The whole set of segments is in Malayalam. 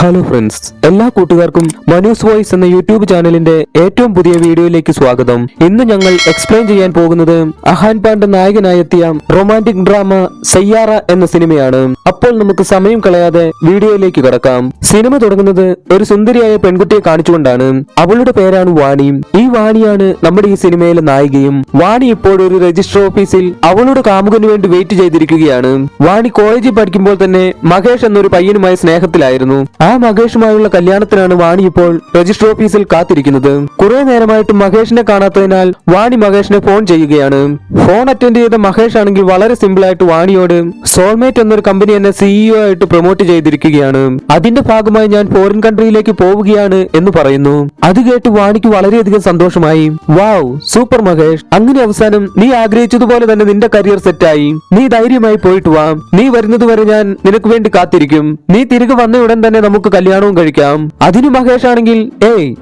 ഹലോ ഫ്രണ്ട്സ്, എല്ലാ കൂട്ടുകാർക്കും മനൂസ് വോയിസ് എന്ന യൂട്യൂബ് ചാനലിന്റെ ഏറ്റവും പുതിയ വീഡിയോയിലേക്ക് സ്വാഗതം. ഇന്ന് ഞങ്ങൾ എക്സ്പ്ലെയിൻ ചെയ്യാൻ പോകുന്നത് അഹാൻ പാണ്ഡെ നായകനായെത്തിയ റൊമാന്റിക് ഡ്രാമ സയ്യാറ എന്ന സിനിമയാണ്. അപ്പോൾ നമുക്ക് സമയം കളയാതെ വീഡിയോയിലേക്ക് കടക്കാം. സിനിമ തുടങ്ങുന്നത് ഒരു സുന്ദരിയായ പെൺകുട്ടിയെ കാണിച്ചുകൊണ്ടാണ്. അവളുടെ പേരാണ് വാണി. ഈ വാണിയാണ് നമ്മുടെ ഈ സിനിമയിലെ നായികയും. വാണി ഇപ്പോൾ ഒരു രജിസ്റ്റർ ഓഫീസിൽ അവളുടെ കാമുകന് വേണ്ടി വെയിറ്റ് ചെയ്തിരിക്കുകയാണ്. വാണി കോളേജിൽ പഠിക്കുമ്പോൾ തന്നെ മഹേഷ് എന്നൊരു പയ്യനുമായി സ്നേഹത്തിലായിരുന്നു. ആ മഹേഷുമായുള്ള കല്യാണത്തിനാണ് വാണി ഇപ്പോൾ രജിസ്റ്റർ ഓഫീസിൽ കാത്തിരിക്കുന്നത്. കുറെ നേരമായിട്ട് മഹേഷിനെ കാണാത്തതിനാൽ വാണി മഹേഷിനെ ഫോൺ ചെയ്യുകയാണ്. ഫോൺ അറ്റൻഡ് ചെയ്ത മഹേഷ് ആണെങ്കിൽ വളരെ സിമ്പിൾ ആയിട്ട് വാണിയോട് സോൾമേറ്റ് എന്നൊരു കമ്പനി എന്നെ സിഇഒ ആയിട്ട് പ്രൊമോട്ട് ചെയ്തിരിക്കുകയാണ്, അതിന്റെ ഭാഗമായി ഞാൻ ഫോറിൻ കൺട്രിയിലേക്ക് പോവുകയാണ് എന്ന് പറയുന്നു. അത് കേട്ട് വാണിക്ക് വളരെയധികം സന്തോഷമായി. വാവ്, സൂപ്പർ മഹേഷ്, അങ്ങനെ അവസാനം നീ ആഗ്രഹിച്ചതുപോലെ തന്നെ നിന്റെ കരിയർ സെറ്റായി. നീ ധൈര്യമായി പോയിട്ട് വാ. നീ വരുന്നത് വരെ ഞാൻ നിനക്ക് വേണ്ടി കാത്തിരിക്കും. നീ തിരികെ വന്ന ഉടൻ തന്നെ നമുക്ക് കല്യാണവും കഴിക്കാം. അതിന് മഹേഷ് ആണെങ്കിൽ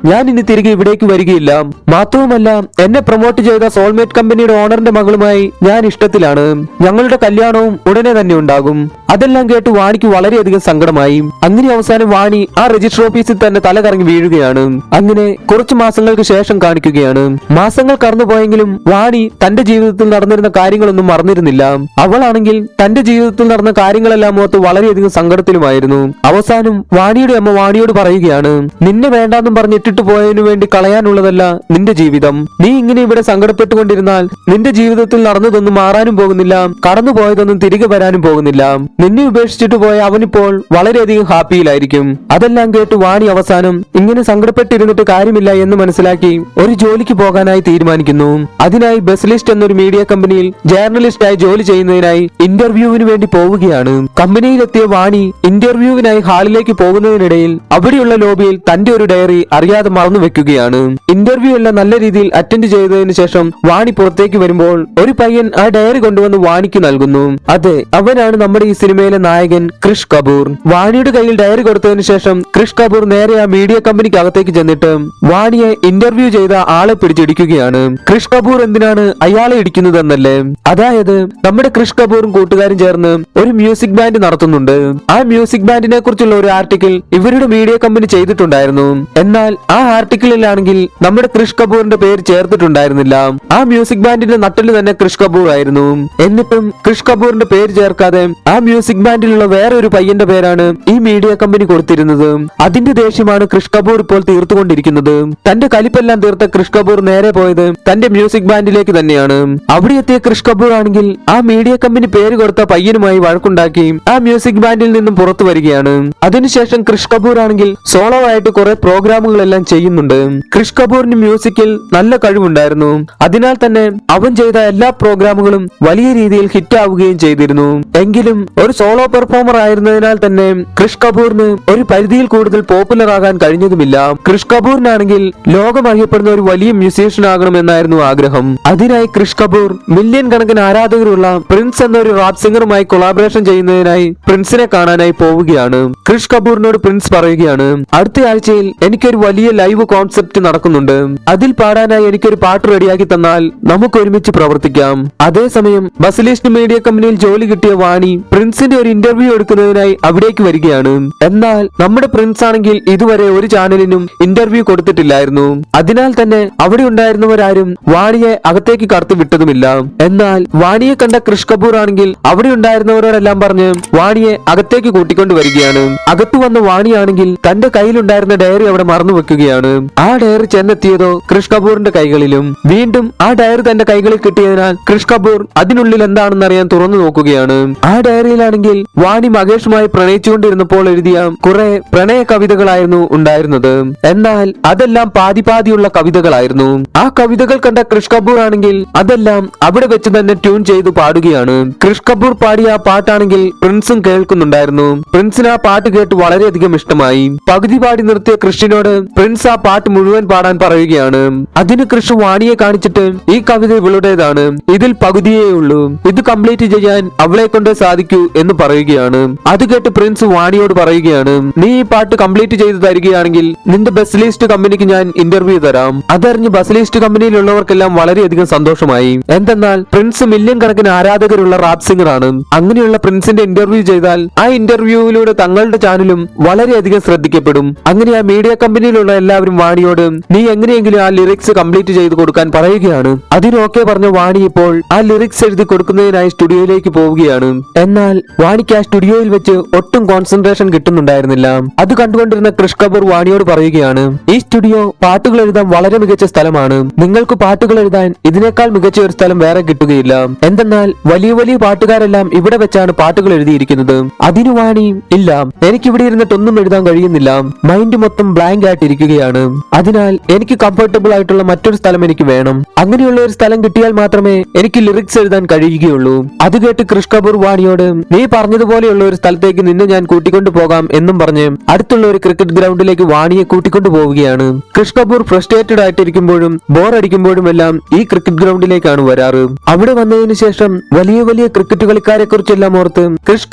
ഞാൻ ഇനി തിരികെ ഇവിടേക്ക് വരികയില്ല. മാത്രവുമല്ല, എന്നെ പ്രൊമോട്ട് ചെയ്ത സോൾമേറ്റ് കമ്പനിയുടെ ഓണറിന്റെ മകളുമായി ഞാൻ ഇഷ്ടത്തിലാണ്. ഞങ്ങളുടെ കല്യാണവും ഉടനെ തന്നെ ഉണ്ടാകും. അതെല്ലാം കേട്ട് വാണിക്ക് വളരെയധികം സങ്കടമായി. അങ്ങനെ അവസാനം വാണി ആ രജിസ്റ്റർ ഓഫീസിൽ തന്നെ തല കറങ്ങി വീഴുകയാണ്. അങ്ങനെ കുറച്ചു മാസങ്ങൾക്ക് ശേഷം കാണിക്കുകയാണ്. മാസങ്ങൾ കടന്നുപോയെങ്കിലും വാണി തന്റെ ജീവിതത്തിൽ നടന്നിരുന്ന കാര്യങ്ങളൊന്നും മറന്നിരുന്നില്ല. അവളാണെങ്കിൽ തന്റെ ജീവിതത്തിൽ നടന്ന കാര്യങ്ങളെല്ലാം ഓർത്ത് വളരെയധികം സങ്കടത്തിലുമായിരുന്നു. അവസാനം വാണിയുടെ അമ്മ വാണിയോട് പറയുകയാണ്, നിന്നെ വേണ്ടാന്നും പറഞ്ഞ് ഇട്ടിട്ട് പോയതിനു വേണ്ടി കളയാനുള്ളതല്ല നിന്റെ ജീവിതം. നീ ഇങ്ങനെ ഇവിടെ സങ്കടപ്പെട്ടുകൊണ്ടിരുന്നാൽ നിന്റെ ജീവിതത്തിൽ നടന്നതൊന്നും മാറാനും പോകുന്നില്ല, കടന്നുപോയതൊന്നും തിരികെ വരാനും പോകുന്നില്ല. നിന്നെ ഉപേക്ഷിച്ചിട്ട് പോയ അവനിപ്പോൾ വളരെയധികം ഹാപ്പിയിലായിരിക്കും. അതെല്ലാം കേട്ട് വാണി അവസാനം ഇങ്ങനെ സങ്കടപ്പെട്ടിരുന്നിട്ട് കാര്യമില്ല എന്ന് മനസ്സിലാക്കി ഒരു ജോലിക്ക് പോകാനായി തീരുമാനിക്കുന്നു. അതിനായി ബസ്ലിസ്റ്റ് എന്നൊരു മീഡിയ കമ്പനിയിൽ ജേർണലിസ്റ്റായി ജോലി ചെയ്യുന്നതിനായി ഇന്റർവ്യൂവിന് വേണ്ടി പോവുകയാണ്. കമ്പനിയിലെത്തിയ വാണി ഇന്റർവ്യൂവിനായി ഹാളിലേക്ക് പോകുന്നതിനിടയിൽ അവിടെയുള്ള ലോബിയിൽ തന്റെ ഒരു ഡയറി അറിയാതെ മറന്നു വെക്കുകയാണ്. ഇന്റർവ്യൂ എല്ലാം നല്ല രീതിയിൽ അറ്റൻഡ് ചെയ്തതിനു ശേഷം വാണി പുറത്തേക്ക് വരുമ്പോൾ ഒരു പയ്യൻ ആ ഡയറി കൊണ്ടുവന്ന് വാണിക്ക് നൽകുന്നു. അതെ, അവനാണ് നമ്മുടെ ഈ സിനിമയിലെ നായകൻ ക്രിഷ് കപൂർ. വാണിയുടെ കയ്യിൽ ഡയറി കൊടുത്തതിനു ശേഷം ക്രിഷ് കപൂർ നേരെ ആ മീഡിയ കമ്പനിക്ക് അകത്തേക്ക് ചെന്നിട്ട് വാണിയെ ഇന്റർവ്യൂ ചെയ്ത ആളെ പിടിച്ചിടിക്കുകയാണ്. ക്രിഷ് കപൂർ എന്തിനാണ് അയാളെ ഇടിക്കുന്നതെന്നല്ലേ? അതായത് നമ്മുടെ ക്രിഷ് കപൂറും കൂട്ടുകാരും ചേർന്ന് ഒരു മ്യൂസിക് ബാൻഡ് നടത്തുന്നുണ്ട്. ആ മ്യൂസിക് ബാൻഡിനെ കുറിച്ചുള്ള ഒരു ആർട്ടിക്കിൾ ഇവരുടെ മീഡിയ കമ്പനി ചെയ്തിട്ടുണ്ടായിരുന്നു. എന്നാൽ ആ ആർട്ടിക്കിളിലാണെങ്കിൽ നമ്മുടെ ക്രിഷ് കപൂറിന്റെ പേര് ചേർത്തിട്ടുണ്ടായിരുന്നില്ല. ആ മ്യൂസിക് ബാൻഡിന്റെ നട്ടല് തന്നെ ക്രിഷ് കപൂർ ആയിരുന്നു. എന്നിട്ടും ക്രിഷ് കപൂറിന്റെ പേര് ചേർക്കാതെ ആ മ്യൂസിക് ബാൻഡിലുള്ള വേറെ ഒരു പയ്യന്റെ പേരാണ് ഈ മീഡിയ കമ്പനി കൊടുത്തിരുന്നത്. അതിന്റെ ദേഷ്യമാണ് ക്രിഷ് കപൂർ ഇപ്പോൾ തീർത്തുകൊണ്ടിരിക്കുന്നത്. തന്റെ കലിപ്പെല്ലാം തീർത്ത ക്രിഷ് കപൂർ നേരെ പോയത് തന്റെ മ്യൂസിക് ബാൻഡിലേക്ക് തന്നെയാണ്. അവിടെ എത്തിയ ക്രിഷ് കപൂർ ആണെങ്കിൽ ആ മീഡിയ കമ്പനി പേര് കൊടുത്ത പയ്യനുമായി വഴക്കുണ്ടാക്കി ആ മ്യൂസിക് ബാൻഡിൽ നിന്നും പുറത്തു വരികയാണ്. അതിനുശേഷം ക്രിഷ് കപൂർ ആണെങ്കിൽ സോളോ ആയിട്ട് കുറെ പ്രോഗ്രാമുകളെല്ലാം ചെയ്യുന്നുണ്ട്. ക്രിഷ് കപൂറിന് മ്യൂസിക്കിൽ നല്ല കഴിവുണ്ടായിരുന്നു. അതിനാൽ തന്നെ അവൻ ചെയ്ത എല്ലാ പ്രോഗ്രാമുകളും വലിയ രീതിയിൽ ഹിറ്റ് ആവുകയും ചെയ്തിരുന്നു. എങ്കിലും ഒരു സോളോ പെർഫോമർ ആയിരുന്നതിനാൽ തന്നെ ക്രിഷ് കപൂറിന് ഒരു പരിധിയിൽ കൂടുതൽ പോപ്പുലർ ആകാൻ കഴിഞ്ഞതുമില്ല. ക്രിഷ് കപൂറിനാണെങ്കിൽ ലോകം അറിയപ്പെടുന്ന ഒരു വലിയ മ്യൂസീഷ്യൻ ആകണമെന്നായിരുന്നു ആഗ്രഹം. അതിനായി ക്രിഷ് കപൂർ മില്യൺ കണക്കിന് ആരാധകരുള്ള പ്രിൻസ് എന്നൊരു റാപ്പ് സിംഗറുമായി കൊളാബറേഷൻ ചെയ്യുന്നതിനായി പ്രിൻസിനെ കാണാനായി പോവുകയാണ്. ക്രിഷ് കപൂറിനോട് പ്രിൻസ് പറയുകയാണ്, അടുത്ത ആഴ്ചയിൽ എനിക്കൊരു വലിയ ലൈവ് കോൺസെപ്റ്റ് നടക്കുന്നുണ്ട്. അതിൽ പാടാനായി എനിക്കൊരു പാട്ട് റെഡിയാക്കി തന്നാൽ നമുക്ക് ഒരുമിച്ച് പ്രവർത്തിക്കാം. അതേസമയം ബസ്ലിസ്റ്റ് മീഡിയ കമ്പനിയിൽ ജോലി കിട്ടിയ വാണി പ്രിൻസിന്റെ ഒരു ഇന്റർവ്യൂ എടുക്കുന്നതിനായി അവിടേക്ക് വരികയാണ്. എന്നാൽ നമ്മുടെ പ്രിൻസ് ആണെങ്കിൽ ഇതുവരെ ഒരു ചാനലിനും ഇന്റർവ്യൂ കൊടുത്തിട്ടില്ലായിരുന്നു. അതിനാൽ തന്നെ അവിടെ ഉണ്ടായിരുന്നവരാരും വാണിയെ അകത്തേക്ക് കടത്തി വിട്ടതുമില്ല. എന്നാൽ വാണിയെ കണ്ട ക്രിഷ് കപൂർ ആണെങ്കിൽ അവിടെ ഉണ്ടായിരുന്നവരോടെല്ലാം പറഞ്ഞ് വാണിയെ അകത്തേക്ക് കൂട്ടിക്കൊണ്ടു വരികയാണ്. അകത്തു വന്ന വാണിയാണെങ്കിൽ തന്റെ കയ്യിലുണ്ടായിരുന്ന ഡയറി അവിടെ മറന്നു വെക്കുകയാണ്. ആ ഡയറി ചെന്നെത്തിയതോ ക്രിഷ് കപൂറിന്റെ കൈകളിലും. വീണ്ടും ആ ഡയറി തന്റെ കൈകളിൽ കിട്ടിയതിനാൽ ക്രിഷ് കപൂർ അതിനുള്ളിൽ എന്താണെന്ന് അറിയാൻ തുറന്നു നോക്കുകയാണ്. ആ ഡയറിയിലാണെങ്കിൽ വാണി മഹേഷുമായി പ്രണയിച്ചുകൊണ്ടിരുന്നപ്പോൾ എഴുതിയ കുറെ പ്രണയ കവിതകളായിരുന്നു ഉണ്ടായിരുന്നത്. എന്നാൽ അതെല്ലാം പാതിയുള്ള കവിതകളായിരുന്നു. ആ കവിതകൾ കണ്ട ക്രിഷ് കപൂർ ആണെങ്കിൽ അതെല്ലാം അവിടെ വെച്ച് തന്നെ ട്യൂൺ ചെയ്തു പാടുകയാണ്. ക്രിഷ് കപൂർ പാടിയ ആ പാട്ടാണെങ്കിൽ പ്രിൻസും കേൾക്കുന്നുണ്ടായിരുന്നു. പ്രിൻസിന് ആ പാട്ട് കേട്ട് വളരെയധികം ഇഷ്ടമായി. പകുതി പാടി നിർത്തിയ കൃഷിനോട് പ്രിൻസ് ആ പാട്ട് മുഴുവൻ പാടാൻ പറയുകയാണ്. അതിന് കൃഷി വാണിയെ കാണിച്ചിട്ട് ഈ കവിത ഇവളുടേതാണ്, ഇതിൽ പകുതിയേ ഉള്ളൂ, ഇത് കംപ്ലീറ്റ് ചെയ്യാൻ അവളെ കൊണ്ട് സാധിക്കൂ എന്ന് പറയുകയാണ്. അത് കേട്ട് പ്രിൻസ് വാണിയോട് പറയുകയാണ്, നീ ഈ പാട്ട് കംപ്ലീറ്റ് ചെയ്ത് തരികയാണെങ്കിൽ നിന്റെ ബസ് ലിസ്റ്റ് കമ്പനിക്ക് ഞാൻ ഇന്റർവ്യൂ തരാം. അതറിഞ്ഞ് ബസ് ലിസ്റ്റ് കമ്പനിയിലുള്ളവർക്കെല്ലാം വളരെയധികം സന്തോഷമായി. എന്തെന്നാൽ പ്രിൻസ് മില്യൺ കണക്കിന് ആരാധകരുള്ള റാപ്പ് സിംഗർ ആണ്. അങ്ങനെയുള്ള പ്രിൻസിന്റെ ഇന്റർവ്യൂ ചെയ്താൽ ആ ഇന്റർവ്യൂവിലൂടെ തങ്ങളുടെ ചാനലും വളരെയധികം ശ്രദ്ധിക്കപ്പെടും. അങ്ങനെ ആ മീഡിയ കമ്പനിയിലുള്ള എല്ലാവരും വാണിയോട് നീ എങ്ങനെയെങ്കിലും ആ ലിറിക്സ് കംപ്ലീറ്റ് ചെയ്ത് കൊടുക്കാൻ പറയുകയാണ്. അതിനൊക്കെ പറഞ്ഞ വാണി ഇപ്പോൾ ആ ലിറിക്സ് എഴുതി കൊടുക്കുന്നതിനായി സ്റ്റുഡിയോയിലേക്ക് പോവുകയാണ്. എന്നാൽ വാണിക്ക് ആ സ്റ്റുഡിയോയിൽ വെച്ച് ഒട്ടും കോൺസെൻട്രേഷൻ കിട്ടുന്നുണ്ടായിരുന്നില്ല. അത് കണ്ടുകൊണ്ടിരുന്ന ക്രിഷ് കപൂർ വാണിയോട് പറയുകയാണ്, ഈ സ്റ്റുഡിയോ പാട്ടുകൾ എഴുതാൻ വളരെ മികച്ച സ്ഥലമാണ്. നിങ്ങൾക്ക് പാട്ടുകൾ എഴുതാൻ ഇതിനേക്കാൾ മികച്ച ഒരു സ്ഥലം വേറെ കിട്ടുകയില്ല. എന്തെന്നാൽ വലിയ വലിയ പാട്ടുകാരെല്ലാം ഇവിടെ വെച്ചാണ് പാട്ടുകൾ എഴുതിയിരിക്കുന്നത്. അതിനു വാണി ഇല്ല, എനിക്കിവിടെ ഇരുന്നിട്ടൊന്നും എഴുതാൻ കഴിയുന്നില്ല. മൈൻഡ് മൊത്തം ബ്ലാങ്ക് ആയിട്ടിരിക്കുകയാണ്. അതിനാൽ എനിക്ക് കംഫർട്ടബിൾ ആയിട്ടുള്ള മറ്റൊരു സ്ഥലം എനിക്ക് വേണം. അങ്ങനെയുള്ള ഒരു സ്ഥലം കിട്ടിയാൽ മാത്രമേ എനിക്ക് ലിറിക്സ് എഴുതാൻ കഴിയുകയുള്ളൂ. അത് കേട്ട് ക്രിഷ് കപൂർ വാണിയോട് നീ പറഞ്ഞതുപോലെയുള്ള ഒരു സ്ഥലത്തേക്ക് നിന്നെ ഞാൻ കൂട്ടിക്കൊണ്ടു പോകാം എന്നും പറഞ്ഞ് അടുത്തുള്ള ഒരു ക്രിക്കറ്റ് ഗ്രൗണ്ടിലേക്ക് വാണിയെ കൂട്ടിക്കൊണ്ടു പോവുകയാണ്. ക്രിഷ് കപൂർ ഫ്രസ്ട്രേറ്റഡ് ആയിട്ടിരിക്കുമ്പോഴും ബോർ അടിക്കുമ്പോഴും എല്ലാം ഈ ക്രിക്കറ്റ് ഗ്രൗണ്ടിലേക്കാണ് വരാറ്. അവിടെ വന്നതിന് ശേഷം വലിയ വലിയ ക്രിക്കറ്റ് കളിക്കാരെ കുറിച്ചെല്ലാം ഓർത്ത് ക്രിഷ്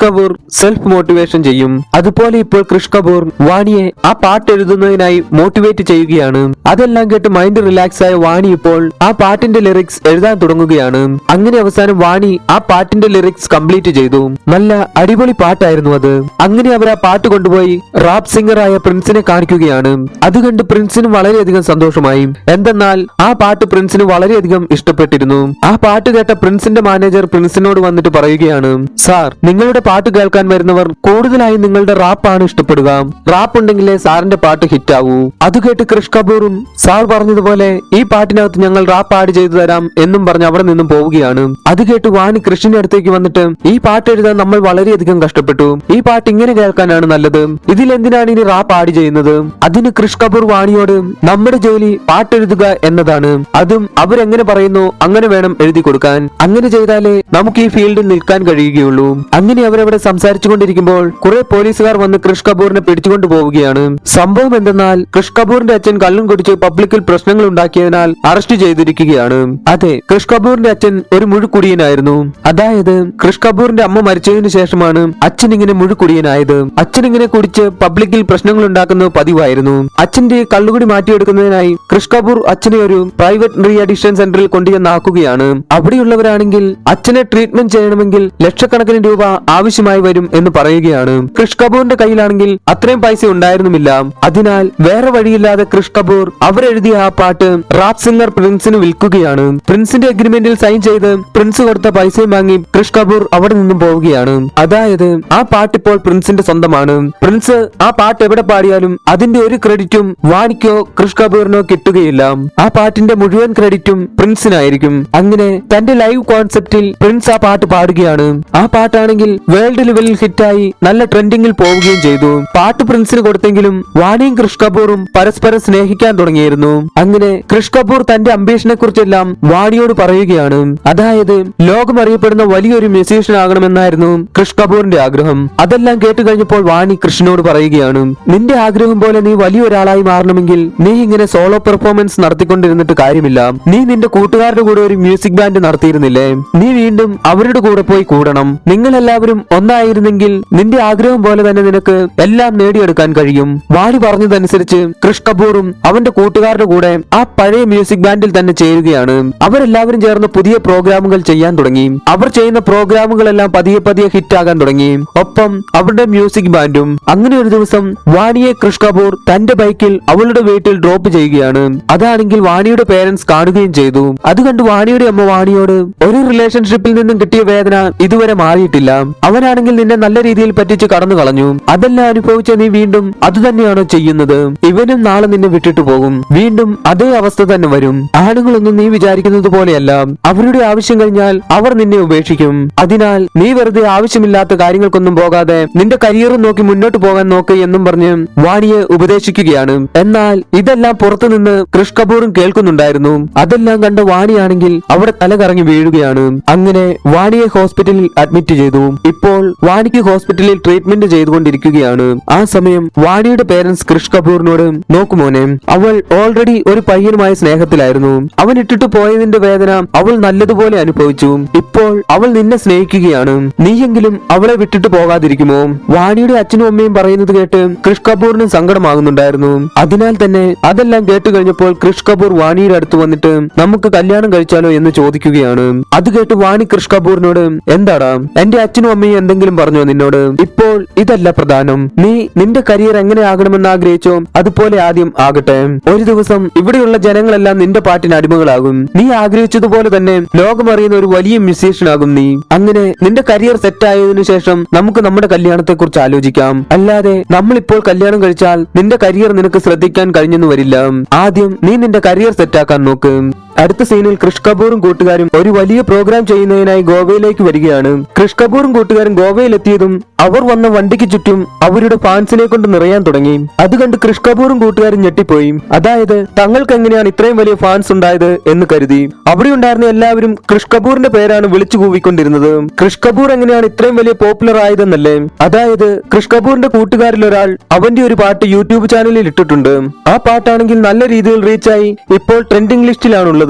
കപൂർ സെൽഫ് മോട്ടിവേഷൻ ചെയ്യും. അതുപോലെ ഇപ്പോൾ ക്രിഷ് കപൂർ വാണിയെ ആ പാട്ട് എഴുതുന്നതിനായി മോട്ടിവേറ്റ് ചെയ്യുകയാണ്. അതെല്ലാം കേട്ട് മൈൻഡ് റിലാക്സ് ആയ വാണി ഇപ്പോൾ ആ പാട്ടിന്റെ ലിറിക്സ് എഴുതാൻ തുടങ്ങുകയാണ്. അങ്ങനെ അവസാനം വാണി ആ പാട്ടിന്റെ ലിറിക്സ് കംപ്ലീറ്റ് ചെയ്തു. നല്ല അടിപൊളി പാട്ടായിരുന്നു അത്. അങ്ങനെ അവർ ആ പാട്ട് കൊണ്ടുപോയി റാപ്പ് സിംഗറായ പ്രിൻസിനെ കാണിക്കുകയാണ്. അത് കണ്ട് പ്രിൻസിന് വളരെയധികം സന്തോഷമായി. എന്തെന്നാൽ ആ പാട്ട് പ്രിൻസിന് വളരെയധികം ഇഷ്ടപ്പെട്ടിരുന്നു. ആ പാട്ട് കേട്ട പ്രിൻസിന്റെ മാനേജർ പ്രിൻസിനോട് വന്നിട്ട് പറയുകയാണ്, സാർ, നിങ്ങളുടെ പാട്ട് കേൾക്കാൻ വരുന്നവർ കൂടുതലായി നിങ്ങളുടെ റാപ്പാണ് ഇഷ്ടപ്പെടുക. റാപ്പ് ഉണ്ടെങ്കിലേ സാറിന്റെ പാട്ട് ഹിറ്റ് ആവൂ. അത് കേട്ട് ക്രിഷ് കപൂറും സാർ പറഞ്ഞതുപോലെ ഈ പാട്ടിനകത്ത് ഞങ്ങൾ റാപ്പ് ആഡ് ചെയ്തു തരാം എന്നും പറഞ്ഞ് അവിടെ നിന്നും പോവുകയാണ്. അത് കേട്ട് വാണി കൃഷിന്റെ അടുത്തേക്ക് വന്നിട്ട് ഈ പാട്ട് എഴുതാൻ നമ്മൾ വളരെയധികം കഷ്ടപ്പെട്ടു. ഈ പാട്ട് ഇങ്ങനെ കേൾക്കാനാണ് നല്ലത്. ഇതിൽ എന്തിനാണ് ഇനി റാപ്പ് ആഡ് ചെയ്യുന്നത്? അതിന് ക്രിഷ് കപൂർ വാണിയോട് നമ്മുടെ ജോലി പാട്ടെഴുതുക എന്നതാണ്. അതും അവരെങ്ങനെ പറയുന്നു അങ്ങനെ വേണം എഴുതി കൊടുക്കാൻ. അങ്ങനെ ചെയ്താലേ നമുക്ക് ഈ ഫീൽഡിൽ നിൽക്കാൻ കഴിയുകയുള്ളൂ. അങ്ങനെ അവരവിടെ സംസാരിച്ചു കൊണ്ടിരിക്കുമ്പോൾ കുറെ പോലീസുകാർ വന്ന് ക്രിഷ് കപൂറിനെ പിടിച്ചുകൊണ്ടു പോവുകയാണ്. സംഭവം എന്തെന്നാൽ ക്രിഷ് കപൂറിന്റെ അച്ഛൻ കള്ളും കുടിച്ച് പബ്ലിക്കിൽ പ്രശ്നങ്ങൾ ഉണ്ടാക്കിയതിനാൽ അറസ്റ്റ് ചെയ്തിരിക്കുകയാണ്. അതെ, ക്രിഷ് കപൂറിന്റെ അച്ഛൻ ഒരു മുഴുക്കുടിയനായിരുന്നു. അതായത് ക്രിഷ് കപൂറിന്റെ അമ്മ മരിച്ചതിനു ശേഷമാണ് അച്ഛൻ ഇങ്ങനെ മുഴുക്കുടിയനായത്. അച്ഛൻ ഇങ്ങനെ കുടിച്ച് പബ്ലിക്കിൽ പ്രശ്നങ്ങൾ ഉണ്ടാക്കുന്നത് പതിവായിരുന്നു. അച്ഛന്റെ കള്ളുകുടി മാറ്റിയെടുക്കുന്നതിനായി ക്രിഷ് കപൂർ അച്ഛനെ ഒരു പ്രൈവറ്റ് റീ അഡിക്ഷൻ സെന്ററിൽ കൊണ്ടുചെന്നാക്കുകയാണ്. അവിടെയുള്ളവരാണെങ്കിൽ അച്ഛനെ ട്രീറ്റ്മെന്റ് ചെയ്യണമെങ്കിൽ ലക്ഷക്കണക്കിന് രൂപ ആവശ്യമായി വരും എന്ന് പറയുകയാണ്. ക്രിഷ് കപൂറിന്റെ കയ്യിലാണെങ്കിൽ അത്രയും പൈസ ഉണ്ടായിരുന്നുമില്ല. അതിനാൽ വേറെ വഴിയില്ലാതെ ക്രിഷ് കപൂർ അവരെഴുതിയ ആ പാട്ട് റാപ്പ് സിംഗർ പ്രിൻസിന് വിൽക്കുകയാണ്. പ്രിൻസിന്റെ അഗ്രിമെന്റിൽ സൈൻ ചെയ്ത് പ്രിൻസ് കൊടുത്ത പൈസയും വാങ്ങി ക്രിഷ് കപൂർ അവിടെ നിന്നും പോവുകയാണ്. അതായത് ആ പാട്ട് ഇപ്പോൾ പ്രിൻസിന്റെ സ്വന്തമാണ്. പ്രിൻസ് ആ പാട്ട് എവിടെ പാടിയാലും അതിന്റെ ഒരു ക്രെഡിറ്റും വാണിക്കോ ക്രിഷ് കപൂറിനോ കിട്ടുകയില്ല. ആ പാട്ടിന്റെ മുഴുവൻ ക്രെഡിറ്റും പ്രിൻസിനായിരിക്കും. അങ്ങനെ തന്റെ ലൈവ് കോൺസെപ്റ്റിൽ പ്രിൻസ് ആ പാട്ട് പാടുകയാണ്. ആ പാട്ടാണെങ്കിൽ വേൾഡ് ലെവലിൽ ഹിറ്റായി നല്ല ട്രെൻഡിങ്ങിൽ പോവുകയും ചെയ്തു. പാട്ട് പ്രിൻസിന് കൊടുത്തെങ്കിലും വാണിയും ക്രിഷ് കപൂറും പരസ്പരം സ്നേഹിക്കാൻ തുടങ്ങിയിരുന്നു. അങ്ങനെ ക്രിഷ് കപൂർ തന്റെ അംബീഷനെ കുറിച്ചെല്ലാം വാണിയോട് പറയുകയാണ്. അതായത് ലോകം അറിയപ്പെടുന്ന വലിയൊരു മ്യൂസീഷ്യൻ ആകണമെന്നായിരുന്നു ക്രിഷ് കപൂറിന്റെ ആഗ്രഹം. അതെല്ലാം കേട്ട് കഴിഞ്ഞപ്പോൾ വാണി കൃഷ്ണനോട് പറയുകയാണ്, നിന്റെ ആഗ്രഹം പോലെ നീ വലിയൊരാളായി മാറണമെങ്കിൽ നീ ഇങ്ങനെ സോളോ പെർഫോമൻസ് നടത്തിക്കൊണ്ടിരുന്നിട്ട് കാര്യമില്ല. നീ നിന്റെ കൂട്ടുകാരുടെ കൂടെ ഒരു മ്യൂസിക് ബാൻഡ് നടത്തിയിരുന്നില്ലേ? നീ വീണ്ടും അവരുടെ കൂടെ പോയി കൂടണം. നിങ്ങൾ എല്ലാവരും ഒന്നായിരുന്നെങ്കിൽ നിന്റെ ആഗ്രഹം പോലെ തന്നെ നിനക്ക് എല്ലാം നേടിയെടുക്കാൻ കഴിയും. വാണി പറഞ്ഞതനുസരിച്ച് ക്രിഷ് കപൂറും അവന്റെ കൂട്ടുകാരുടെ കൂടെ ആ പഴയ മ്യൂസിക് ബാൻഡിൽ തന്നെ ചേരുകയാണ്. അവരെല്ലാവരും ചേർന്ന് പുതിയ പ്രോഗ്രാമുകൾ ചെയ്യാൻ തുടങ്ങി. അവർ ചെയ്യുന്ന പ്രോഗ്രാമുകളെല്ലാം പതിയെ പതിയെ ഹിറ്റ് ആകാൻ തുടങ്ങി. ഒപ്പം അവരുടെ മ്യൂസിക് ബാൻഡും. അങ്ങനെ ഒരു ദിവസം വാണിയെ ക്രിഷ് കപൂർ തന്റെ ബൈക്കിൽ അവളുടെ വീട്ടിൽ ഡ്രോപ്പ് ചെയ്യുകയാണ്. അതാണെങ്കിൽ വാണിയുടെ പേരൻസ് കാണുകയും ചെയ്തു. അത് കണ്ട് വാണിയുടെ അമ്മ വാണിയോട് ഒരു റിലേഷൻഷിപ്പിൽ നിന്നും കിട്ടിയ വേദന ഇതുവരെ മാറിയിട്ടില്ല. അവനാണെങ്കിൽ നിന്നെ നല്ല രീതിയിൽ പറ്റിച്ച് കടന്നു കളഞ്ഞു. അതെല്ലാം അനുഭവിച്ച നീ വീണ്ടും അത് തന്നെയാണോ ചെയ്യുന്നത്? ഇവനും നാളെ നിന്നെ വിട്ടിട്ട് പോകും. വീണ്ടും അതേ അവസ്ഥ തന്നെ വരും. ആണുങ്ങളൊന്നും നീ വിചാരിക്കുന്നത് പോലെയല്ല. അവരുടെ ആവശ്യം കഴിഞ്ഞാൽ അവർ നിന്നെ ഉപേക്ഷിക്കും. അതിനാൽ നീ വെറുതെ ആവശ്യമില്ലാത്ത കാര്യങ്ങൾക്കൊന്നും പോകാതെ നിന്റെ കരിയറും നോക്കി മുന്നോട്ട് പോകാൻ നോക്ക് എന്നും പറഞ്ഞ് വാണിയെ ഉപദേശിക്കുകയാണ്. എന്നാൽ ഇതെല്ലാം പുറത്തുനിന്ന് ക്രിഷ് കപൂറും കേൾക്കുന്നുണ്ടായിരുന്നു. അതെല്ലാം കണ്ട വാണിയാണെങ്കിൽ അവിടെ തല കറങ്ങി വീഴുകയാണ്. അങ്ങനെ വാണിയെ ഹോസ്പിറ്റലിൽ അഡ്മിറ്റ് ചെയ്തു. ഇപ്പോൾ വാണിക്ക് ഹോസ്പിറ്റലിൽ ട്രീറ്റ്മെന്റ് ചെയ്തുകൊണ്ടിരിക്കുകയാണ്. ആ സമയം വാണിയുടെ പേരൻസ് ക്രിഷ് കപൂറിനോട്, നോക്കുമോനെ, അവൾ ഓൾറെഡി ഒരു പയ്യനുമായി സ്നേഹത്തിലായിരുന്നു. അവൻ ഇട്ടിട്ട് പോയതിന്റെ വേദന അവൾ നല്ലതുപോലെ അനുഭവിച്ചു. ഇപ്പോൾ അവൾ നിന്നെ സ്നേഹിക്കുകയാണ്. നീയെങ്കിലും അവളെ വിട്ടിട്ട് പോകാതിരിക്കുമോ? വാണിയുടെ അച്ഛനും അമ്മയും പറയുന്നത് കേട്ട് ക്രിഷ് കപൂറിന് സങ്കടമാകുന്നുണ്ടായിരുന്നു. അതിനാൽ തന്നെ അതെല്ലാം കേട്ട് കഴിഞ്ഞപ്പോൾ ക്രിഷ് കപൂർ വാണിയുടെ അടുത്ത് വന്നിട്ട് നമുക്ക് കല്യാണം കഴിച്ചാലോ എന്ന് ചോദിക്കുകയാണ്. അത് കേട്ട് വാണി ക്രിഷ് കപൂറിനോട്, എന്താടാ, എന്റെ അച്ഛനും അമ്മയും എന്തെങ്കിലും പറഞ്ഞോ നിന്നോട്? ഇപ്പോൾ ഇതല്ല പ്രധാനം. അവസാനം. നീ നിന്റെ കരിയർ എങ്ങനെ ആകണമെന്ന് ആഗ്രഹിച്ചോ അതുപോലെ ആദ്യം ആകട്ടെ. ഒരു ദിവസം ഇവിടെയുള്ള ജനങ്ങളെല്ലാം നിന്റെ പാട്ടിന് അടിമകളാകും. നീ ആഗ്രഹിച്ചതുപോലെ തന്നെ ലോകമറിയുന്ന ഒരു വലിയ മ്യൂസീഷ്യൻ ആകും നീ. അങ്ങനെ നിന്റെ കരിയർ സെറ്റ് ആയതിനു ശേഷം നമുക്ക് നമ്മുടെ കല്യാണത്തെ കുറിച്ച് ആലോചിക്കാം. അല്ലാതെ നമ്മളിപ്പോൾ കല്യാണം കഴിച്ചാൽ നിന്റെ കരിയർ നിനക്ക് ശ്രദ്ധിക്കാൻ കഴിഞ്ഞെന്ന് വരില്ല. ആദ്യം നീ നിന്റെ കരിയർ സെറ്റാക്കാൻ നോക്ക്. അടുത്ത സീനിൽ കൃഷ് കപൂറും കൂട്ടുകാരും ഒരു വലിയ പ്രോഗ്രാം ചെയ്യുന്നതിനായി ഗോവയിലേക്ക് വരികയാണ്. കൃഷ് കപൂറും കൂട്ടുകാരും ഗോവയിലെത്തിയതും അവർ വന്ന വണ്ടിക്ക് ചുറ്റും അവരുടെ ഫാൻസിനെ കൊണ്ട് നിറയാൻ തുടങ്ങി. അത് കണ്ട് കൃഷ് കപൂറും കൂട്ടുകാരും ഞെട്ടിപ്പോയി. അതായത് തങ്ങൾക്ക് എങ്ങനെയാണ് ഇത്രയും വലിയ ഫാൻസ് ഉണ്ടായത് എന്ന് കരുതി. അവിടെ ഉണ്ടായിരുന്ന എല്ലാവരും കൃഷ് കപൂറിന്റെ പേരാണ് വിളിച്ചു കൂവിക്കൊണ്ടിരുന്നത്. കൃഷ് കപൂർ എങ്ങനെയാണ് ഇത്രയും വലിയ പോപ്പുലർ ആയതെന്നല്ലേ. അതായത് കൃഷ് കപൂറിന്റെ കൂട്ടുകാരിൽ ഒരാൾ അവന്റെ ഒരു പാട്ട് യൂട്യൂബ് ചാനലിൽ ഇട്ടിട്ടുണ്ട്. ആ പാട്ടാണെങ്കിൽ നല്ല രീതിയിൽ റീച്ചായി ഇപ്പോൾ ട്രെൻഡിംഗ് ലിസ്റ്റിലാണുള്ളത്.